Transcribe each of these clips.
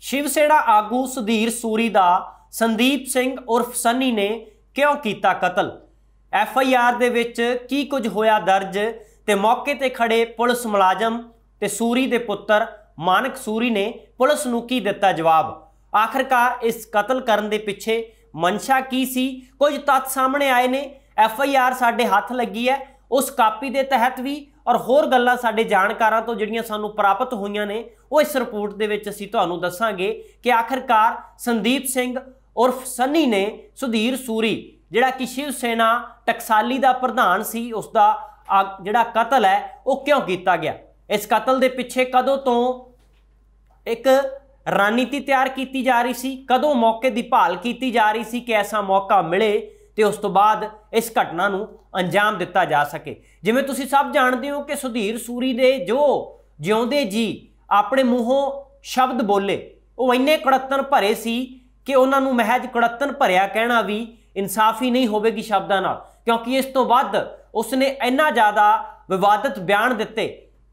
शिव सेना आगू सुधीर सूरी दा संदीप सिंह उर्फ सन्नी ने क्यों कीता कतल। FIR दे विच की कुछ होया दर्ज ते मौके ते खड़े पुलिस मुलाजम ते सूरी दे पुत्र मानक सूरी ने पुलिस नूं की दिता जवाब। आखिरकार इस कतल करन दे पिछे मंशा की सी, कुछ तत्थ सामने आए ने। FIR साडे हत्थ लगी है, उस कापी दे तहत भी और होर गल्लां साडे जाणकारां तो जिहड़ियां सानूं प्राप्त होईयां ने वो इस रिपोर्ट दे विच असीं तुहानूं दस्सांगे कि आखिरकार संदीप सिंह उर्फ सन्नी ने सुधीर सूरी जिहड़ा कि शिव सेना टकसाली दा प्रधान सी उसदा जिहड़ा कतल है वो क्यों किया गया। इस कतल दे पिछे कदों तो एक रणनीति तैयार की जा रही सी, कदों मौके की भाल की जा रही सी कि ऐसा मौका मिले तो उस तो बाद इस घटना नूं अंजाम दिता जा सके। जिवें तुसीं सब जानते हो कि सुधीर सूरी दे जो जिउंदे जी अपने मूहों शब्द बोले वो इन्ने कड़त्तन भरे सी कि उन्हां नूं महज कड़त्तन भरिया कहना भी इंसाफी नहीं होवेगी शब्दां नाल, क्योंकि इस तो बाद उसने इन्ना ज़्यादा विवादित बयान दिते,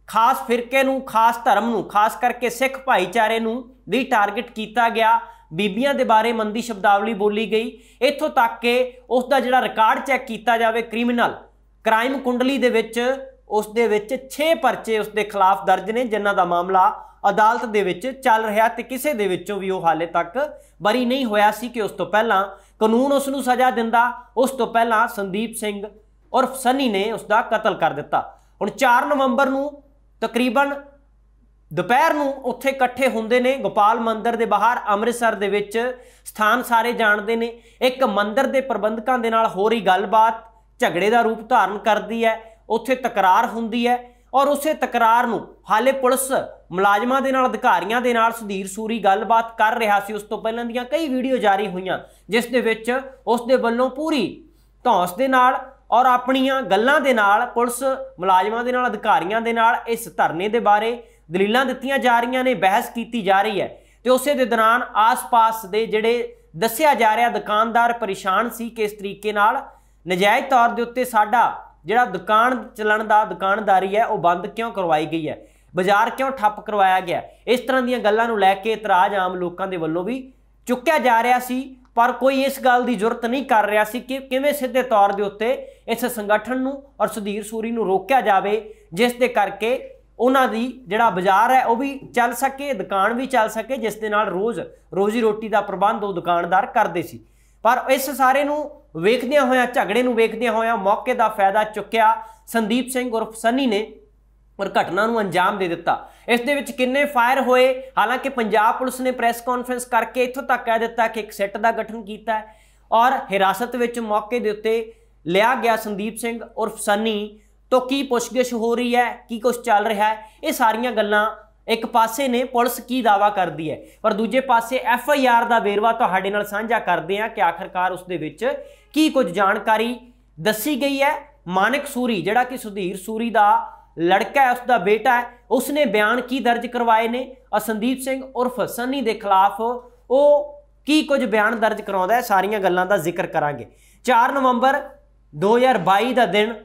खास फिरके नूं, खास धर्म नूं, खास करके सिख भाईचारे नूं भी टारगेट किया गया। बीबियां दे बारे मंदी शब्दावली बोली गई, इत्थों तक कि उसका जिहड़ा रिकॉर्ड चैक किया जाए क्रिमिनल क्राइम कुंडली दे विच उस दे विच 6 परचे उसके खिलाफ दर्ज ने जिन्हां दा मामला अदालत दे विच चल रहा ते किसी दे विचों भी वो हाले तक बरी नहीं होया सी कि उस तो पहला कानून उसनूं सज़ा दिंदा। उस तो पहला संदीप सिंह उर्फ सन्नी ने उसका कतल कर दिता। हुण 4 नवंबर नूं तकरीबन दोपहर नूं उत्थे इकट्ठे हुंदे ने गोपाल मंदिर दे बाहर अमृतसर दे विच। स्थान सारे जानते ने, एक मंदिर दे प्रबंधकां दे नाल हो रही गलबात झगड़े का रूप धारण करती है, उत्थे तकरार हुंदी है और उसे तकरार नूं हाले पुलिस मुलाजमां दे नाल अधिकारियां दे नाल सुधीर सूरी गलबात कर रहा सी। उस तो पहलां दीयां कई वीडियो जारी हुईयां जिस दे विच उस दे वल्लों पूरी धौंस दे नाल और अपनियां गल्लां दे नाल पुलिस मुलाजमां दे नाल अधिकारियां दे नाल इस धरने दे बारे दलीलां दित्तियां जा रही ने, बहस की जा रही है। तो उस दे दौरान आस पास दे जिहड़े दस्सिया जा रहा दुकानदार परेशान सी कि इस तरीके नाल नजायज़ तौर के उत्ते साडा जिहड़ा दुकान चलन दा दुकानदारी है वह बंद क्यों करवाई गई है, बाजार क्यों ठप्प करवाया गया। इस तरह दीयां गल्लां नूं लैके इतराज़ आम लोगों के वल्लों भी चुक्या जा रहा सी, पर कोई इस गल की जरूरत नहीं कर रहा सी कि किवें सीधे तौर के उत्ते इस संगठन नूं और सुधीर सूरी नूं रोकिया जाए, जिस दे करके उन्हां दी जिहड़ा बाजार है वह भी चल सके, दुकान भी चल सके, जिस दे नाल रोज़ रोजी रोटी का प्रबंध वो दुकानदार करते सी। पर इस सारे नूं वेखदियां होया, झगड़े नूं वेखदियां होया मौके का फायदा चुक्या संदीप सिंह उर्फ सन्नी ने और घटना नूं अंजाम दे दिता। इस दे विच किन्ने फायर होए, हालांकि पंजाब पुलिस ने प्रेस कॉन्फ्रेंस करके इत्थों तक कह दिता कि एक सिट का गठन किया है और हिरासत विच मौके दे उत्ते लिया गया संदीप सिंह उर्फ सन्नी। तो की पुछगिछ हो रही है, की कुछ चल रहा है, ये सारियां गल्लां एक पासे ने पुलिस की दावा करती है, पर दूजे पासे FIR का वेरवा तुहाडे नाल साझा करते हैं कि आखिरकार उस दे विच की कुछ जानकारी दसी गई है। मानक सूरी जिहड़ा कि सुधीर सूरी का लड़का है, उसका बेटा है, उसने बयान की दर्ज करवाए ने और संदीप सिंह उर्फ सन्नी के खिलाफ वो की कुछ बयान दर्ज करवाउंदा है, सारियां गल्लां दा जिक्र करांगे। 4 नवंबर 2022 का दिन,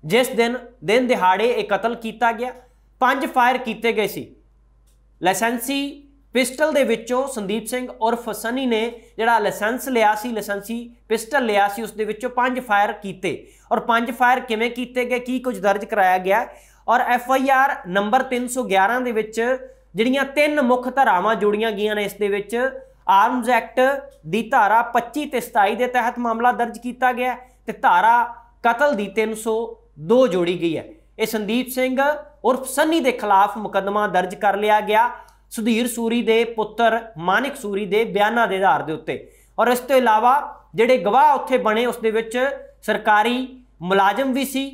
जिस दिन दिहाड़े एक कतल किया गया, 5 फायर किए गए सी। लाइसेंसी पिस्टल दे विचों संदीप सिंह उर्फ सन्नी ने जिहड़ा लाइसेंस लिया सी, लाइसेंसी पिस्टल लिया सी, उस दे विचों 5 फायर किए और 5 फायर किवें किए गए, की कुछ दर्ज कराया गया और FIR नंबर 311 दे विच जिहड़ियां 3 मुख धारावां जोड़ियां गईयां ने। इस दे विच आर्म्स एक्ट दी धारा 25 ते 27 के तहत मामला दर्ज किया गया ते धारा कतल दी 302 जोड़ी गई है। यह संदीप सिंह उर्फ सन्नी के खिलाफ मुकदमा दर्ज कर लिया गया सुधीर सूरी के पुत्र मानिक सूरी के बयानों के आधार के उत्ते। और इस तो इलावा जिहड़े गवाह उत्थे बने उस दे विच सरकारी मुलाजम भी सी,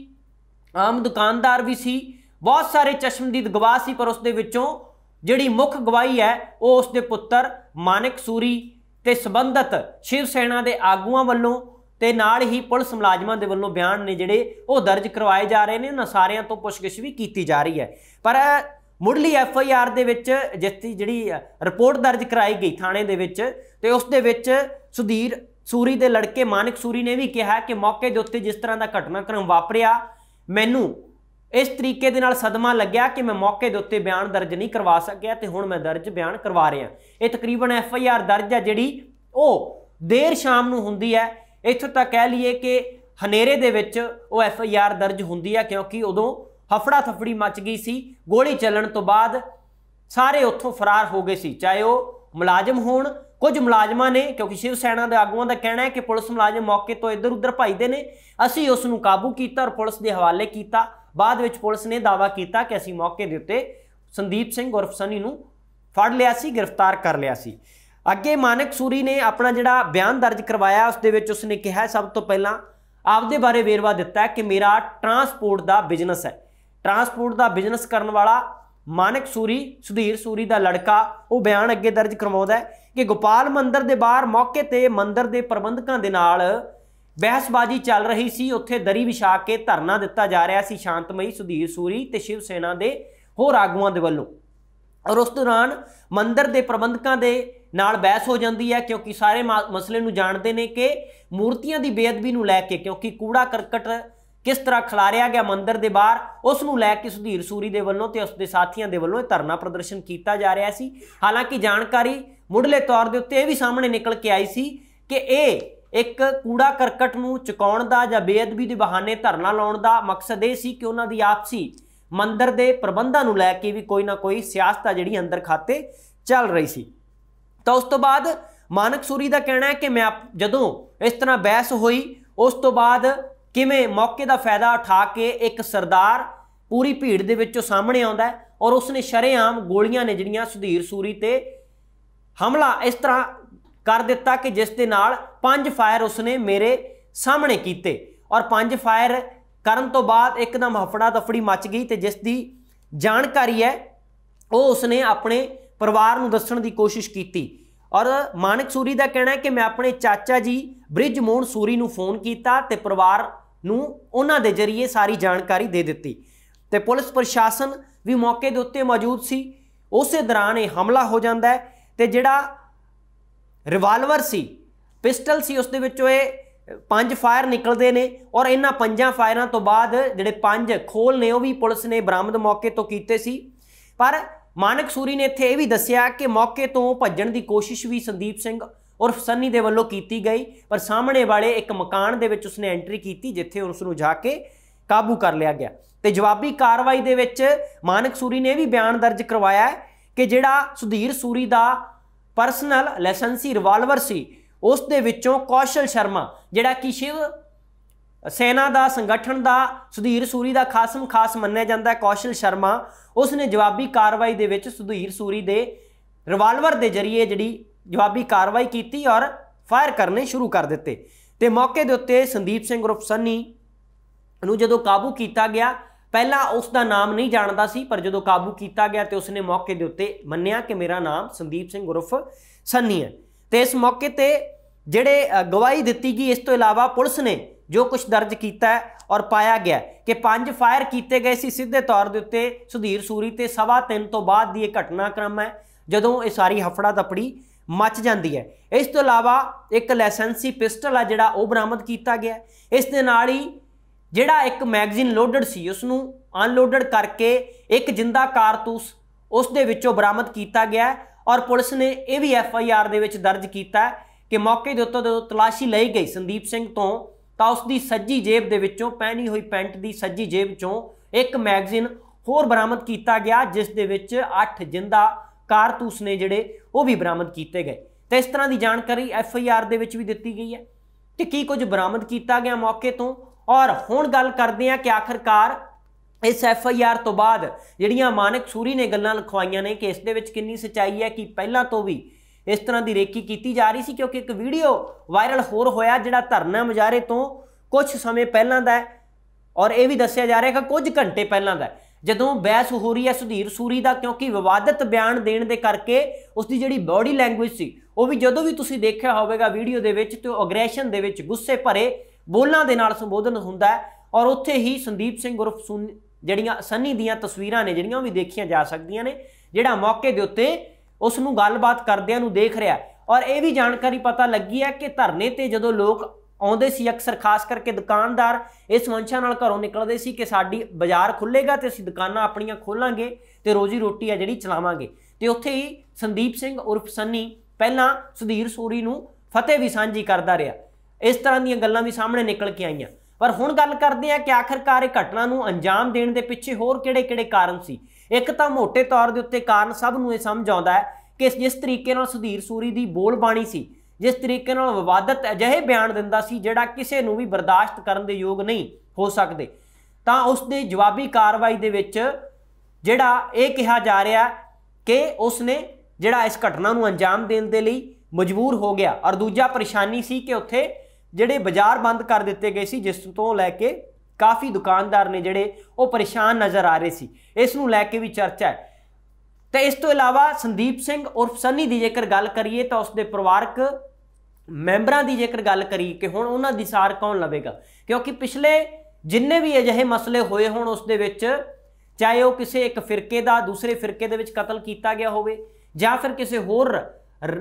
आम दुकानदार भी सी, बहुत सारे चश्मदीद गवाह सी, पर उस दे विचों जिहड़ी मुख गवाही है वो उसके पुत्र मानिक सूरी ते संबंधित शिव सेना के आगूआं वल्लों ते नाल ही पुलिस मुलाजमां दे वल्लों बयान ने जिहड़े वो दर्ज करवाए जा रहे हैं। उन्हां सारियां तो पुछगिछ भी की जा रही है, पर मुढ़ली FIR दे विच जिसकी जिहड़ी रिपोर्ट दर्ज कराई गई थाने दे विच ते उस दे विच सुधीर सूरी दे लड़के मानिक सूरी ने भी कहा कि मौके दे उत्ते जिस तरह का घटनाक्रम वापरिया मैनू इस तरीके दे नाल सदमा लग्या कि मैं मौके दे उत्ते बयान दर्ज नहीं करवा सकिया ते हुण मैं दर्ज बयान करवा रहा। ये तकरीबन FIR दर्ज है जिहड़ी वो देर शाम नूं हुंदी है। इत्थों तक कह लीए कि हनेरे दे विच वो FIR दर्ज हुंदी है, क्योंकि उदों हफड़ा थफड़ी मच गई सी। गोली चलण तो बाद सारे उत्थों फरार हो गए सी, चाहे वो मुलाजम होण, कुछ मुलाजमां ने, क्योंकि शिव सेना के आगुआं का कहना है कि पुलिस मुलाजम मौके तो इधर उधर भजदे ने, असीं उस नूं काबू कीता और पुलिस के हवाले किया। बाद विच पुलिस ने दावा किया कि असीं मौके दे उत्ते संदीप सिंह उर्फ सनी नूं फड़ लिया सी, गिरफ्तार कर लिया सी। अगे मानक सूरी ने अपना जिहड़ा बयान दर्ज करवाया उस दे विच उसने कहा सब तो पहला आपदे बारे वेरवा दिता है कि मेरा ट्रांसपोर्ट का बिजनेस है। ट्रांसपोर्ट का बिजनेस करने वाला मानक सूरी, सुधीर सूरी का लड़का, वो बयान अगे दर्ज करवाउंदा है कि गोपाल मंदिर के बाहर मौके ते मंदिर के प्रबंधकों के नाल बहसबाजी चल रही सी। उत्थे दरी विछा के धरना दिता जा रहा सी शांतमई सुधीर सूरी ते शिव सेना के होर आगुआं दे वल्लों। और उस दौरान मंदिर के प्रबंधकों के नाल बहस हो जाती है, क्योंकि सारे मसले नूं जानते हैं कि मूर्तियां की बेअदबी नूं लैके, क्योंकि कूड़ा करकट किस तरह खिलारिया गया मंदिर के बाहर, उस नूं लैके सुधीर सूरी दे वल्लों ते उसके साथियों के वल्लों धरना प्रदर्शन किया जा रहा सी। हालांकि जानकारी मुढ़ले तौर के उत्ते भी सामने निकल के आई सी कि एक कूड़ा करकट नूं चुकाउण दा जां बेअदबी के बहाने धरना लाउण दा मकसद ये सी कि उन्हां दी आपसी मंदिर के प्रबंधां नूं लैके भी कोई ना कोई सियासत जिहड़ी अंदर खाते चल रही सी। तो उस तो बाद मानक सूरी का कहना है कि मैं जदों इस तरह बहस हुई उस तो बाद किवें मौके का फायदा उठा के एक सरदार पूरी भीड़ दे विचों सामने आउंदा है और उसने शरेआम गोलियां ने जिहड़ियां सुधीर सूरी ते हमला इस तरह कर दिता कि जिस दे नाल 5 फायर उसने मेरे सामने कीते और 5 फायर करन तो बाद एकदम हफड़ा दफड़ी मच गई। तो जिसकी जानकारी है वो उसने अपने परिवार नूं दस्सण दी कोशिश की। और मानक सूरी का कहना है कि मैं अपने चाचा जी ब्रिज मोहन सूरी नूं फोन किया तो परिवार नूं उन्हां दे जरिए सारी जानकारी दे दी। तो पुलिस प्रशासन भी मौके दे उत्ते मौजूद सी। उस दौरान ये हमला हो जाता है तो जिहड़ा रिवाल्वर सी, पिस्टल सी, उस दे विचों 5 फायर निकलते हैं और इन्हां 5 फायरां तो बाद जिहड़े 5 खोल ने वो भी पुलिस ने बरामद मौके तो कीते सी। पर मानक सूरी ने इत्थे भी दस्सिया कि मौके तो भज्जण की कोशिश भी संदीप सिंह उर्फ सनी दे वल्लों कीती गई, पर सामने वाले एक मकान दे विच उसने एंट्री की जिथे उसनूं जाके काबू कर लिया गया। तो जवाबी कार्रवाई दे विच मानक सूरी ने भी बयान दर्ज करवाया है कि जिहड़ा सुधीर सूरी का परसनल लाइसेंसी रिवाल्वर सी उस दे विचों कौशल शर्मा जिहड़ा कि शिव सेना का संगठन का सुधीर सूरी का खासम खास मन्निया जाता है, कौशल शर्मा, उसने जवाबी कार्रवाई दे विच सुधीर सूरी दे रिवाल्वर के जरिए जिहड़ी जवाबी कार्रवाई की और फायर करने शुरू कर दिते। तो मौके के उत्ते संदीप सिंह उर्फ सनी नूं जदों काबू किया गया, पहला उसका नाम नहीं जानता सी, पर जदों काबू किया गया तो उसने मौके के उत्ते मन्निया कि मेरा नाम संदीप सिंह उर्फ सनी है। तो इस मौके पर जिहड़े गवाही दी गई, इस तो इलावा पुलिस ने जो कुछ दर्ज किया है और पाया गया कि 5 फायर किए गए सी सीधे तौर के उत्ते सुधीर सूरी ते 3:15 तो बाद की यह घटनाक्रम है जदों ये सारी हफड़ा दफड़ी मच जाती है। इस तो इलावा एक लाइसेंसी पिस्टल है जिहड़ा वो बरामद किया गया। इस दे नाल ही जिहड़ा एक मैगजीन लोडड सी उसनूं अनलोडड करके एक जिंदा कारतूस उस दे विचों बरामद किया गया और पुलिस ने यह भी FIR दे विच दर्ज किया कि मौके के उत्ते तलाशी लई गई संदीप सिंह तो उसकी सज्जी जेब दे विचों पहनी हुई पैंट की सज्जी जेब चों एक मैगजीन होर बरामद किया गया जिस दे विच 8 जिंदा कारतूस ने जिहड़े वो भी बरामद किए गए। तो इस तरह की जानकारी FIR दे विच भी दी गई है कि की कुछ बरामद किया गया मौके तो। और हुण गल करते हैं कि आखिरकार इस FIR तो बाद जिहड़ियां मानक सूरी ने गल्लां लिखवाइयां ने कि इस दे विच कितनी सच्चाई है कि पहलां तो भी इस तरह की रेकी की जा रही सी, क्योंकि एक वीडियो वायरल होर होया जिहड़ा धरना मुजाहरे तो कुछ समय पहलां दा और यह भी दस्सिया जा रहा है कि कुछ घंटे पहलां दा जदों बहस हो रही है सुधीर सूरी का, क्योंकि विवादित बयान देने के करके उसकी जिहड़ी बॉडी लैंगुएज सी वो भी जदों भी तुसीं देखिया होवेगा वीडियो दे विच तो अग्रैशन दे विच गुस्से भरे बोलों के नाल संबोधन हुंदा है। और उत्थे ही संदीप सिंह उर्फ जिहड़ियां सनी दीयां तस्वीरां ने जिहड़ियां भी देखियां जा सकदियां ने, जिहड़ा मौके दे उत्ते उसनूं गलबात करदिआं नूं देख रहा है। और यह भी जानकारी पता लगी है कि धरने ते जदों लोग ਆਉਂਦੇ ਸੀ ਅਕਸਰ, ਖਾਸ ਕਰਕੇ ਦੁਕਾਨਦਾਰ ਇਸ ਮੰਸ਼ਾ ਨਾਲ ਘਰੋਂ ਨਿਕਲਦੇ ਸੀ ਕਿ ਸਾਡੀ ਬਾਜ਼ਾਰ ਖੁੱਲੇਗਾ ਤੇ ਅਸੀਂ ਦੁਕਾਨਾਂ ਆਪਣੀਆਂ ਖੋਲਾਂਗੇ ਤੇ ਰੋਜੀ ਰੋਟੀ ਆ ਜਿਹੜੀ ਚਲਾਵਾਂਗੇ। ਤੇ ਉੱਥੇ ਹੀ ਸੰਦੀਪ ਸਿੰਘ ਉਰਫ ਸੰਨੀ ਪਹਿਲਾਂ ਸੁਧੀਰ ਸੂਰੀ ਨੂੰ ਫਤਿਹ ਵੀ ਸਾਂਝੀ ਕਰਦਾ ਰਿਹਾ। ਇਸ ਤਰ੍ਹਾਂ ਦੀਆਂ ਗੱਲਾਂ ਵੀ ਸਾਹਮਣੇ ਨਿਕਲ ਕੇ ਆਈਆਂ। ਪਰ ਹੁਣ ਗੱਲ ਕਰਦੇ ਆ ਕਿ ਆਖਿਰਕਾਰ ਇਹ ਘਟਨਾ ਨੂੰ ਅੰਜਾਮ ਦੇਣ ਦੇ ਪਿੱਛੇ ਹੋਰ ਕਿਹੜੇ-ਕਿਹੜੇ ਕਾਰਨ ਸੀ। ਇੱਕ ਤਾਂ ਮੋਟੇ ਤੌਰ ਦੇ ਉੱਤੇ ਕਾਰਨ ਸਭ ਨੂੰ ਇਹ ਸਮਝ ਆਉਂਦਾ ਹੈ ਕਿ ਜਿਸ ਤਰੀਕੇ ਨਾਲ ਸੁਧੀਰ ਸੂਰੀ ਦੀ ਬੋਲਬਾਣੀ ਸੀ, ਜਿਸ ਤਰੀਕੇ ਨਾਲ ਵਿਵਾਦਤ ਅਜਿਹੇ ਬਿਆਨ ਦਿੰਦਾ ਸੀ ਜਿਹੜਾ ਕਿਸੇ ਨੂੰ ਵੀ ਬਰਦਾਸ਼ਤ ਕਰਨ ਦੇ ਯੋਗ ਨਹੀਂ ਹੋ ਸਕਦੇ, ਤਾਂ ਉਸ ਦੇ ਜਵਾਬੀ ਕਾਰਵਾਈ ਦੇ ਵਿੱਚ ਜਿਹੜਾ ਇਹ ਕਿਹਾ ਜਾ ਰਿਹਾ ਕਿ ਉਸ ਨੇ ਜਿਹੜਾ ਇਸ ਘਟਨਾ ਨੂੰ ਅੰਜਾਮ ਦੇਣ ਦੇ ਲਈ ਮਜਬੂਰ ਹੋ ਗਿਆ। ਔਰ ਦੂਜਾ ਪਰੇਸ਼ਾਨੀ ਸੀ ਕਿ ਉੱਥੇ ਜਿਹੜੇ ਬਾਜ਼ਾਰ ਬੰਦ ਕਰ ਦਿੱਤੇ ਗਏ ਸੀ, ਜਿਸ ਤੋਂ ਲੈ ਕੇ ਕਾਫੀ ਦੁਕਾਨਦਾਰ ਨੇ ਜਿਹੜੇ ਉਹ ਪਰੇਸ਼ਾਨ ਨਜ਼ਰ ਆ ਰਹੇ ਸੀ। ਇਸ ਨੂੰ ਲੈ ਕੇ ਵੀ ਚਰਚਾ ਹੈ। ਤੇ ਇਸ ਤੋਂ ਇਲਾਵਾ ਸੰਦੀਪ ਸਿੰਘ ਉਰਫ ਸੰਨੀ ਦੀ ਜੇਕਰ ਗੱਲ ਕਰੀਏ ਤਾਂ ਉਸਦੇ ਪਰਿਵਾਰਕ ਮੈਂਬਰਾਂ ਦੀ ਜੇਕਰ ਗੱਲ ਕਰੀਏ ਕਿ ਹੁਣ ਉਹਨਾਂ ਦੀ ਸਾਰ ਕੌਣ ਲਵੇਗਾ, ਕਿਉਂਕਿ ਪਿਛਲੇ ਜਿੰਨੇ ਵੀ ਅਜਿਹੇ ਮਸਲੇ ਹੋਏ ਹੋਣ ਉਸ ਦੇ ਵਿੱਚ ਚਾਹੇ ਉਹ ਕਿਸੇ ਇੱਕ ਫਿਰਕੇ ਦਾ ਦੂਸਰੇ ਫਿਰਕੇ ਦੇ ਵਿੱਚ ਕਤਲ ਕੀਤਾ ਗਿਆ ਹੋਵੇ ਜਾਂ ਫਿਰ ਕਿਸੇ ਹੋਰ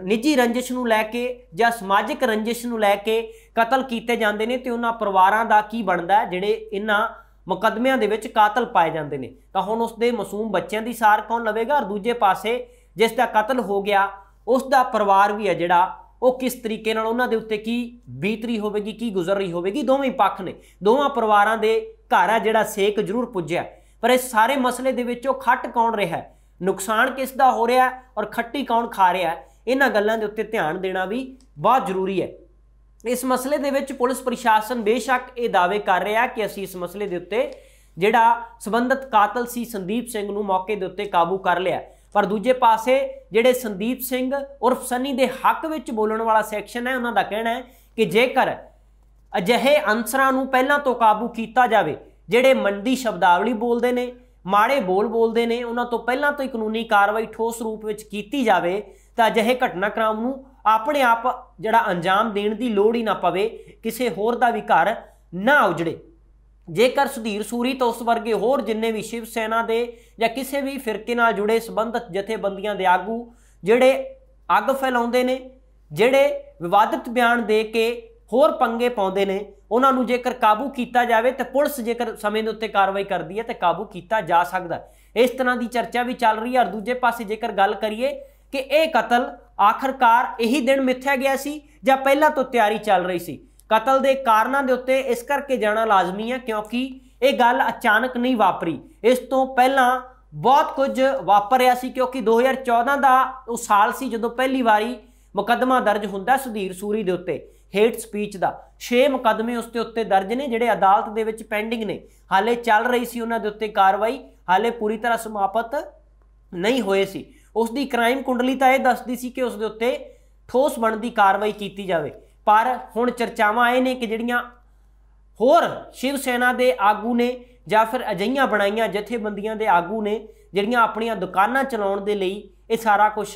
ਨਿੱਜੀ ਰੰਜਿਸ਼ ਨੂੰ ਲੈ ਕੇ ਜਾਂ ਸਮਾਜਿਕ ਰੰਜਿਸ਼ ਨੂੰ ਲੈ ਕੇ ਕਤਲ ਕੀਤੇ ਜਾਂਦੇ ਨੇ, ਤੇ ਉਹਨਾਂ ਪਰਿਵਾਰਾਂ ਦਾ ਕੀ ਬਣਦਾ ਜਿਹੜੇ ਇਹਨਾਂ ਮੁਕੱਦਮਿਆਂ ਦੇ ਵਿੱਚ ਕਾਤਲ ਪਾਏ ਜਾਂਦੇ ਨੇ। ਤਾਂ ਹੁਣ ਉਸਦੇ ਮਾਸੂਮ ਬੱਚਿਆਂ ਦੀ ਸਾਰ ਕੌਣ ਲਵੇਗਾ, ਔਰ ਦੂਜੇ ਪਾਸੇ ਜਿਸ ਦਾ ਕਤਲ ਹੋ ਗਿਆ ਉਸ ਦਾ ਪਰਿਵਾਰ ਵੀ ਹੈ ਜਿਹੜਾ ਉਹ ਕਿਸ ਤਰੀਕੇ ਨਾਲ ਉਹਨਾਂ ਦੇ ਉੱਤੇ ਕੀ ਬੀਤ ਰਹੀ ਹੋਵੇਗੀ, ਕੀ ਗੁਜ਼ਰ ਰਹੀ ਹੋਵੇਗੀ। ਦੋਵੇਂ ਪੱਖ ਨੇ, ਦੋਵਾਂ ਪਰਿਵਾਰਾਂ ਦੇ ਘਰ ਆ ਜਿਹੜਾ ਸੇਕ ਜ਼ਰੂਰ ਪੁੱਜਿਆ, ਪਰ ਇਸ ਸਾਰੇ ਮਸਲੇ ਦੇ ਵਿੱਚ ਉਹ ਖੱਟ ਕੌਣ ਰਿਹਾ, ਨੁਕਸਾਨ ਕਿਸ ਦਾ ਹੋ ਰਿਹਾ ਔਰ ਖੱਟੀ ਕੌਣ ਖਾ ਰਿਹਾ, ਇਹਨਾਂ ਗੱਲਾਂ ਦੇ ਉੱਤੇ ਧਿਆਨ ਦੇਣਾ ਵੀ ਬਹੁਤ ਜ਼ਰੂਰੀ ਹੈ। ਇਸ ਮਸਲੇ ਦੇ ਵਿੱਚ ਪੁਲਿਸ ਪ੍ਰਸ਼ਾਸਨ ਬੇਸ਼ੱਕ ਇਹ ਦਾਅਵੇ ਕਰ ਰਿਹਾ ਕਿ ਅਸੀਂ ਇਸ ਮਸਲੇ ਦੇ ਉੱਤੇ ਜਿਹੜਾ ਸੰਬੰਧਿਤ ਕਾਤਲ ਸੀ ਸੰਦੀਪ ਸਿੰਘ ਨੂੰ ਮੌਕੇ ਦੇ ਉੱਤੇ ਕਾਬੂ ਕਰ ਲਿਆ, ਪਰ ਦੂਜੇ ਪਾਸੇ ਜਿਹੜੇ ਸੰਦੀਪ ਸਿੰਘ ਉਰਫ ਸੰਨੀ ਦੇ ਹੱਕ ਵਿੱਚ ਬੋਲਣ ਵਾਲਾ ਸੈਕਸ਼ਨ ਹੈ, ਉਹਨਾਂ ਦਾ ਕਹਿਣਾ ਹੈ ਕਿ ਜੇਕਰ ਅਜਿਹੇ ਅਨਸਰਾਂ ਨੂੰ ਪਹਿਲਾਂ ਤੋਂ ਕਾਬੂ ਕੀਤਾ ਜਾਵੇ ਜਿਹੜੇ ਮੰਦੀ ਸ਼ਬਦਾਵਲੀ ਬੋਲਦੇ ਨੇ, ਮਾੜੇ ਬੋਲ ਬੋਲਦੇ ਨੇ, ਉਹਨਾਂ ਤੋਂ ਪਹਿਲਾਂ ਤੋਂ ਹੀ ਕਾਨੂੰਨੀ ਕਾਰਵਾਈ ਠੋਸ ਰੂਪ ਵਿੱਚ ਕੀਤੀ ਜਾਵੇ ਤਾਂ ਅਜਿਹੇ ਘਟਨਾਕ੍ਰਮ ਨੂੰ ਆਪਣੇ ਆਪ ਜਿਹੜਾ ਅੰਜਾਮ ਦੇਣ ਦੀ ਲੋੜ ਹੀ ਨਾ ਪਵੇ, ਕਿਸੇ ਹੋਰ ਦਾ ਵੀ ਘਰ ਨਾ ਉਜੜੇ। ਜੇਕਰ ਸੁਧੀਰ ਸੂਰੀ ਤੋਂ ਉਸ ਵਰਗੇ ਹੋਰ ਜਿੰਨੇ ਵੀ ਸ਼ਿਵ ਸੈਨਾ ਦੇ ਜਾਂ ਕਿਸੇ ਵੀ ਫਿਰਕੇ ਨਾਲ ਜੁੜੇ ਸੰਬੰਧਿਤ ਜਥੇਬੰਦੀਆਂ ਦੇ ਆਗੂ ਜਿਹੜੇ ਅੱਗ ਫੈਲਾਉਂਦੇ ਨੇ, ਜਿਹੜੇ ਵਿਵਾਦਿਤ ਬਿਆਨ ਦੇ ਕੇ ਹੋਰ ਪੰਗੇ ਪਾਉਂਦੇ ਨੇ, ਉਹਨਾਂ ਨੂੰ ਜੇਕਰ ਕਾਬੂ ਕੀਤਾ ਜਾਵੇ ਤਾਂ ਪੁਲਿਸ ਜੇਕਰ ਸਮੇਂ ਦੇ ਉੱਤੇ ਕਾਰਵਾਈ ਕਰਦੀ ਹੈ ਤਾਂ ਕਾਬੂ ਕੀਤਾ ਜਾ ਸਕਦਾ। ਇਸ ਤਰ੍ਹਾਂ ਦੀ ਚਰਚਾ ਵੀ ਚੱਲ ਰਹੀ ਹੈ। ਔਰ ਦੂਜੇ ਪਾਸੇ ਜੇਕਰ ਗੱਲ ਕਰੀਏ ਕਿ ਇਹ ਕਤਲ ਆਖਰਕਾਰ ਇਹੀ ਦਿਨ ਮਿੱਥਿਆ ਗਿਆ ਸੀ ਜਾਂ ਪਹਿਲਾਂ ਤੋਂ ਤਿਆਰੀ ਚੱਲ ਰਹੀ ਸੀ। ਕਤਲ ਦੇ ਕਾਰਨਾਂ ਦੇ ਉੱਤੇ ਇਸ ਕਰਕੇ ਜਾਣਾ ਲਾਜ਼ਮੀ ਹੈ ਕਿਉਂਕਿ ਇਹ ਗੱਲ ਅਚਾਨਕ ਨਹੀਂ ਵਾਪਰੀ, ਇਸ ਤੋਂ ਪਹਿਲਾਂ ਬਹੁਤ ਕੁਝ ਵਾਪਰਿਆ ਸੀ। ਕਿਉਂਕਿ 2014 ਦਾ ਉਹ ਸਾਲ ਸੀ ਜਦੋਂ ਪਹਿਲੀ ਵਾਰੀ ਮੁਕੱਦਮਾ ਦਰਜ ਹੁੰਦਾ ਸੁਧੀਰ ਸੂਰੀ ਦੇ ਉੱਤੇ ਹੇਟ ਸਪੀਚ ਦਾ। 6 ਮੁਕੱਦਮੇ ਉਸ ਦੇ ਉੱਤੇ ਦਰਜ ਨੇ ਜਿਹੜੇ ਅਦਾਲਤ ਦੇ ਵਿੱਚ ਪੈਂਡਿੰਗ ਨੇ, ਹਾਲੇ ਚੱਲ ਰਹੀ ਸੀ ਉਹਨਾਂ ਦੇ ਉੱਤੇ ਕਾਰਵਾਈ, ਹਾਲੇ ਪੂਰੀ ਤਰ੍ਹਾਂ ਸਮਾਪਤ ਨਹੀਂ ਹੋਏ ਸੀ। ਉਸ ਦੀ ਕ੍ਰਾਈਮ ਕੁੰਡਲੀ ਤਾਂ ਇਹ ਦੱਸਦੀ ਸੀ ਕਿ ਉਸ ਦੇ ਉੱਤੇ ਠੋਸ ਬਣਦੀ ਕਾਰਵਾਈ ਕੀਤੀ ਜਾਵੇ, ਪਰ ਹੁਣ ਚਰਚਾਵਾਂ ਇਹ ਨੇ ਕਿ ਜਿਹੜੀਆਂ ਹੋਰ ਸ਼ਿਵ ਸੈਨਾ ਦੇ ਆਗੂ ਨੇ ਜਾਂ ਫਿਰ ਅਜਿਹੀਆਂ ਬਣਾਈਆਂ ਜਥੇਬੰਦੀਆਂ ਦੇ ਆਗੂ ਨੇ ਜਿਹੜੀਆਂ ਆਪਣੀਆਂ ਦੁਕਾਨਾਂ ਚਲਾਉਣ ਦੇ ਲਈ ਇਹ ਸਾਰਾ ਕੁਝ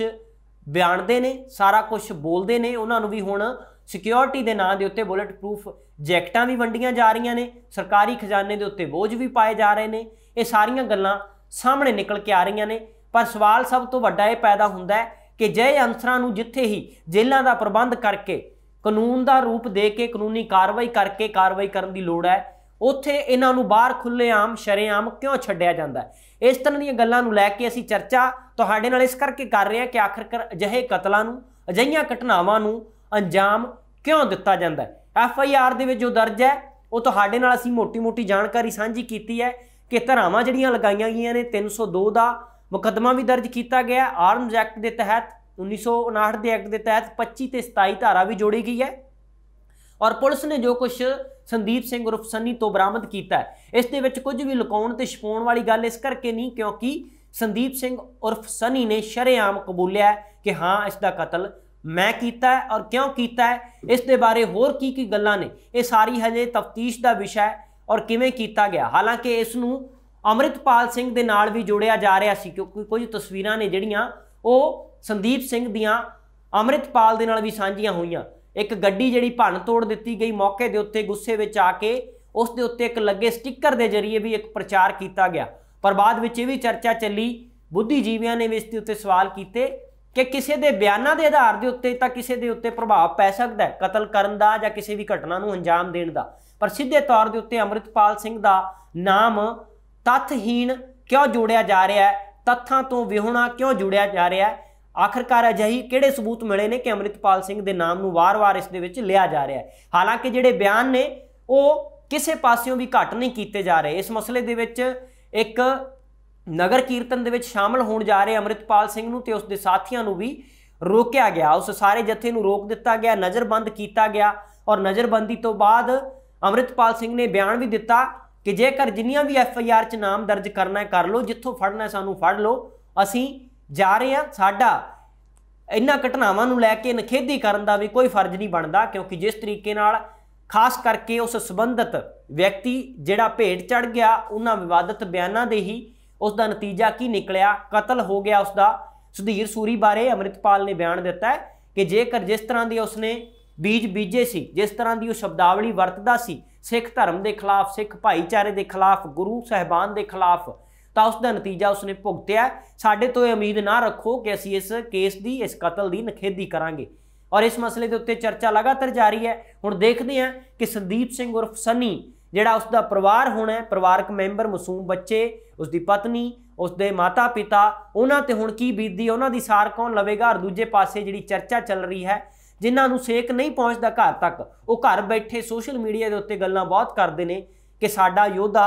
ਬਿਆਨਦੇ ਨੇ, ਸਾਰਾ ਕੁਝ ਬੋਲਦੇ ਨੇ, ਉਹਨਾਂ ਨੂੰ ਵੀ ਹੁਣ ਸਿਕਿਉਰਿਟੀ ਦੇ ਨਾਂ ਦੇ ਉੱਤੇ ਬੁਲਟ ਪ੍ਰੂਫ ਜੈਕਟਾਂ ਵੀ ਵੰਡੀਆਂ ਜਾ ਰਹੀਆਂ ਨੇ, ਸਰਕਾਰੀ ਖਜ਼ਾਨੇ ਦੇ ਉੱਤੇ ਬੋਝ ਵੀ ਪਾਏ ਜਾ ਰਹੇ ਨੇ। ਇਹ ਸਾਰੀਆਂ ਗੱਲਾਂ ਸਾਹਮਣੇ ਨਿਕਲ ਕੇ ਆ ਰਹੀਆਂ ਨੇ, ਪਰ ਸਵਾਲ ਸਭ ਤੋਂ ਵੱਡਾ ਇਹ ਪੈਦਾ ਹੁੰਦਾ ਹੈ ਕਿ ਜੇ ਅਨਸਰਾਂ ਨੂੰ ਜਿੱਥੇ ਹੀ ਜੇਲ੍ਹਾਂ ਦਾ ਪ੍ਰਬੰਧ ਕਰਕੇ ਕਾਨੂੰਨ ਦਾ ਰੂਪ ਦੇ ਕੇ ਕਾਨੂੰਨੀ ਕਾਰਵਾਈ ਕਰਕੇ ਕਾਰਵਾਈ ਕਰਨ ਦੀ ਲੋੜ ਹੈ, ਉੱਥੇ ਇਹਨਾਂ ਨੂੰ ਬਾਹਰ ਖੁੱਲ੍ਹੇਆਮ ਸ਼ਰੇਆਮ ਕਿਉਂ ਛੱਡਿਆ ਜਾਂਦਾ? ਇਸ ਤਰ੍ਹਾਂ ਦੀਆਂ ਗੱਲਾਂ ਨੂੰ ਲੈ ਕੇ ਅਸੀਂ ਚਰਚਾ ਤੁਹਾਡੇ ਨਾਲ ਇਸ ਕਰਕੇ ਕਰ ਰਹੇ ਹਾਂ ਕਿ ਆਖਿਰਕਾਰ ਅਜਿਹੇ ਕਤਲਾਂ ਨੂੰ, ਅਜਿਹੀਆਂ ਘਟਨਾਵਾਂ ਨੂੰ ਅੰਜਾਮ ਕਿਉਂ ਦਿੱਤਾ ਜਾਂਦਾ ਹੈ। FIR ਦੇ ਵਿੱਚ ਜੋ ਦਰਜ ਹੈ ਉਹ ਤੁਹਾਡੇ ਨਾਲ ਅਸੀਂ ਮੋਟੀ ਜਾਣਕਾਰੀ ਸਾਂਝੀ ਕੀਤੀ ਹੈ ਕਿ ਧਾਰਾਵਾਂ ਜਿਹੜੀਆਂ ਲਗਾਈਆਂ ਗਈਆਂ ਨੇ, 302 ਦਾ ਮੁਕੱਦਮਾ ਵੀ ਦਰਜ ਕੀਤਾ ਗਿਆ, ਆਰਮਜ਼ ਐਕਟ ਦੇ ਤਹਿਤ 1959 ਦੇ ਐਕਟ ਦੇ ਤਹਿਤ 25 ਤੇ 27 ਧਾਰਾ ਵੀ ਜੋੜੀ ਗਈ ਹੈ। ਔਰ ਪੁਲਿਸ ਨੇ ਜੋ ਕੁਝ ਸੰਦੀਪ ਸਿੰਘ ਉਰਫ ਸੰਨੀ ਤੋਂ ਬਰਾਮਦ ਕੀਤਾ ਹੈ, ਇਸ ਦੇ ਵਿੱਚ ਕੁਝ ਵੀ ਲੁਕਾਉਣ ਤੇ ਛੁਪਾਉਣ ਵਾਲੀ ਗੱਲ ਇਸ ਕਰਕੇ ਨਹੀਂ ਕਿਉਂਕਿ ਸੰਦੀਪ ਸਿੰਘ ਉਰਫ ਸੰਨੀ ਨੇ ਸ਼ਰੇਆਮ ਕਬੂਲਿਆ ਕਿ ਹਾਂ ਇਸ ਦਾ ਕਤਲ ਮੈਂ ਕੀਤਾ ਹੈ। ਔਰ ਕਿਉਂ ਕੀਤਾ ਹੈ, ਇਸ ਦੇ ਬਾਰੇ ਹੋਰ ਕੀ ਗੱਲਾਂ ਨੇ, ਇਹ ਸਾਰੀ ਹਜੇ ਤਫਤੀਸ਼ ਦਾ ਵਿਸ਼ਾ ਹੈ ਔਰ ਕਿਵੇਂ ਕੀਤਾ ਗਿਆ। ਹਾਲਾਂਕਿ ਇਸ ਨੂੰ ਅੰਮ੍ਰਿਤਪਾਲ ਸਿੰਘ ਦੇ ਨਾਲ ਵੀ ਜੋੜਿਆ ਜਾ ਰਿਹਾ ਸੀ ਕਿਉਂਕਿ ਕੁਝ ਤਸਵੀਰਾਂ ਨੇ ਜਿਹੜੀਆਂ ਉਹ ਸੰਦੀਪ ਸਿੰਘ ਦੀਆਂ ਅੰਮ੍ਰਿਤਪਾਲ ਦੇ ਨਾਲ ਵੀ ਸਾਂਝੀਆਂ ਹੋਈਆਂ। ਇੱਕ ਗੱਡੀ ਜਿਹੜੀ ਭੰਨ ਤੋੜ ਦਿੱਤੀ ਗਈ ਮੌਕੇ ਦੇ ਉੱਤੇ, ਗੁੱਸੇ ਵਿੱਚ ਆ ਕੇ ਉਸ ਦੇ ਉੱਤੇ ਇੱਕ ਲੱਗੇ ਸਟਿੱਕਰ ਦੇ ਜ਼ਰੀਏ ਵੀ ਇੱਕ ਪ੍ਰਚਾਰ ਕੀਤਾ ਗਿਆ, ਪਰ ਬਾਅਦ ਵਿੱਚ ਇਹ ਵੀ ਚਰਚਾ ਚੱਲੀ, ਬੁੱਧੀਜੀਵੀਆਂ ਨੇ ਵੀ ਇਸ ਦੇ ਉੱਤੇ ਸਵਾਲ ਕੀਤੇ कि किसी के बयानों के आधार के उत्ते तां किसी के उत्ते प्रभाव पै सकता है कतल करन दा जां किसी भी घटना नूं अंजाम देण दा, पर सीधे तौर के उत्ते अमृतपाल सिंह दा नाम तथहीन क्यों जोड़िया जा रहा है, तत्थां तो विहुणा क्यों जोड़िया जा रहा है? आखिरकार अजिही किहड़े सबूत मिले ने कि अमृतपाल सिंह के नाम नूं वार-वार इस दे विच लिया जा रहा है? हालांकि जिहड़े बयान ने वो किसी पासियों भी घट नहीं किए जा रहे। इस मसले दे विच एक नगर कीर्तन दे विच शामिल होण जा रहे अमृतपाल सिंह नूं ते उसदे साथियां नूं भी रोकिया गया, उस सारे जत्थे नूं रोक दिता गया, नज़रबंद किया गया और नज़रबंदी तो बाद अमृतपाल सिंह ने बयान भी दिता कि जेकर जिन्नियां भी FIR च नाम दर्ज करना है कर लो, जिथों फड़ना सानू फड़ लो, असीं जा रहे हैं, साडा इन्हां घटनावां नूं लैके निखेधी करन दा भी कोई फर्ज नहीं बनता, क्योंकि जिस तरीके नाल खास करके उस संबंधित व्यक्ति जिहड़ा भेट चढ़ गया उन्हां विवादित बयानां दे ही उसका नतीजा की निकलिया, कतल हो गया उसका। सुधीर सूरी बारे अमृतपाल ने बयान दिता है कि जेकर जिस तरह की उसने बीज बीजे सी, जिस तरह की शब्दावली वरतदा सी सिख धर्म के खिलाफ, सिख भाईचारे के खिलाफ, गुरु साहिबान के खिलाफ, तो उसका नतीजा उसने भुगतिया। साडे तो यह उम्मीद ना रखो कि असीं इस केस की, इस कतल की निखेधी करांगे। और इस मसले के उत्ते चर्चा लगातार जारी है। हुण देखते हैं कि संदीप सिंह उर्फ सनी जिहड़ा उसका परिवार होना है, परिवारक मैंबर, मासूम बच्चे, उसकी पत्नी, उसके माता पिता, उन्हां ते हुण की बीतदी, उन्हां दी सार कौन लवेगा? और दूजे पासे जिहड़ी चर्चा चल रही है, जिन्हां सेक नहीं पहुँचता घर तक, वो घर बैठे सोशल मीडिया के उत्ते गल्लां बहुत करते हैं कि साडा योद्धा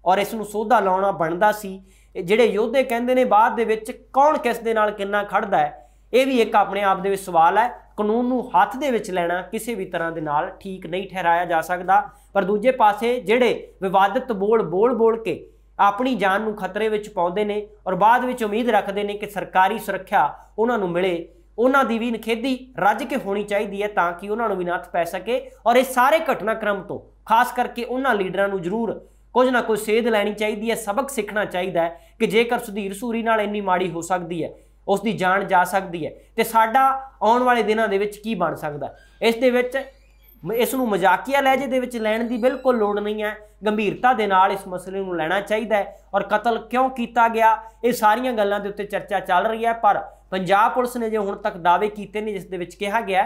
और इसनूं सोधा लाउणा बनदा सी। जिहड़े योद्धे कहंदे ने बाद दे विच कौन किस दे नाल किन्ना खड़दा है, ये भी एक अपने आप दे विच सवाल है। कानून नूं हत्थ दे विच लैणा किसी भी तरह दे नाल ठीक नहीं ठहराया जा सकदा। पर दूजे पासे जिहड़े विवादित बोल के अपनी जान नूं खतरे विच पाउंदे ने और बाद विच उम्मीद रखते हैं कि सरकारी सुरक्षा उन्हां नूं मिले, उन्हां दी भी निखेधी रज के होनी चाहिए है तां कि उन्हां नूं भी नत्थ पै सके। और इस सारे घटनाक्रम तो खास करके उन्हां लीडरां नूं जरूर कुछ ना कुछ सेध लैनी चाहिए है, सबक सीखना चाहिए है कि जेकर सुधीर सूरी नाल इन्नी माड़ी हो सकती है, उसकी जान जा सकती है, तो साडा आउण वाले दिनों के विच की बन सकता है। इस दे विच इसनूं मजाकिया लहजे दे विच लैण दी बिल्कुल लोड़ नहीं है, गंभीरता दे नाल इस मसले नूं लैणा चाहिए है। और कतल क्यों किया गया, ये सारियां गल्लां दे उत्ते चर्चा चल रही है। पर पंजाब पुलिस ने जो हुण तक दावे कीते ने जिस दे विच कहा गया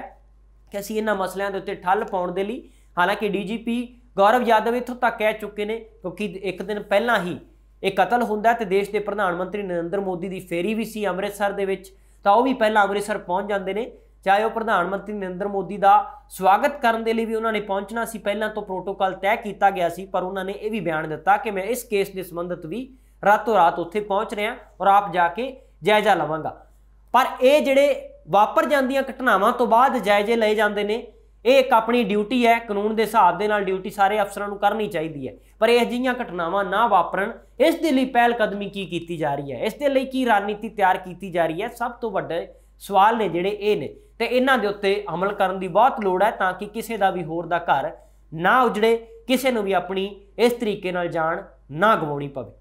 कि असीं इन्हां मसलिਆਂ ਦੇ ਉੱਤੇ ठल पाउण दे लई, हालांकि DGP गौरव यादव इत्थों तक कह चुके हैं क्योंकि एक दिन पहला ही एक कतल हुंदा ते देश के प्रधानमंत्री नरेंद्र मोदी की फेरी भी सी अमृतसर दे विच, तां वो भी पहला अमृतसर पहुँच जाते हैं। चाहे वह प्रधानमंत्री नरेंद्र मोदी का स्वागत करने के लिए भी उन्होंने पहुँचना सी, पहला तो प्रोटोकॉल तय किया गया सी, पर उन्होंने ये भी बयान दिता कि मैं इस केस के संबंधित भी रातों रात उत्थे पहुँच रहा और आप जाके जायजा लवांगा। पर ये जिहड़े वापर जांदियां घटनावां तो बाद जायजे लए जाते हैं, ये एक अपनी ड्यूटी है, कानून के हिसाब के ड्यूटी सारे अफसरों को करनी चाहिए है। पर यह जिहियां घटनावां ना वापरन, इस दे लई पहल कदमी की जा रही है, इस दे लई की रणनीति तैयार की जा रही है, सब तो वड्डे सवाल ने जिहड़े ये ने, ते इन्हां दे उत्ते अमल करन दी बहुत लोड़ है ताकि किसी का भी होर दा घर ना उजड़े, किसी नूं भी अपनी इस तरीके नाल जान ना गवाउणी पवे।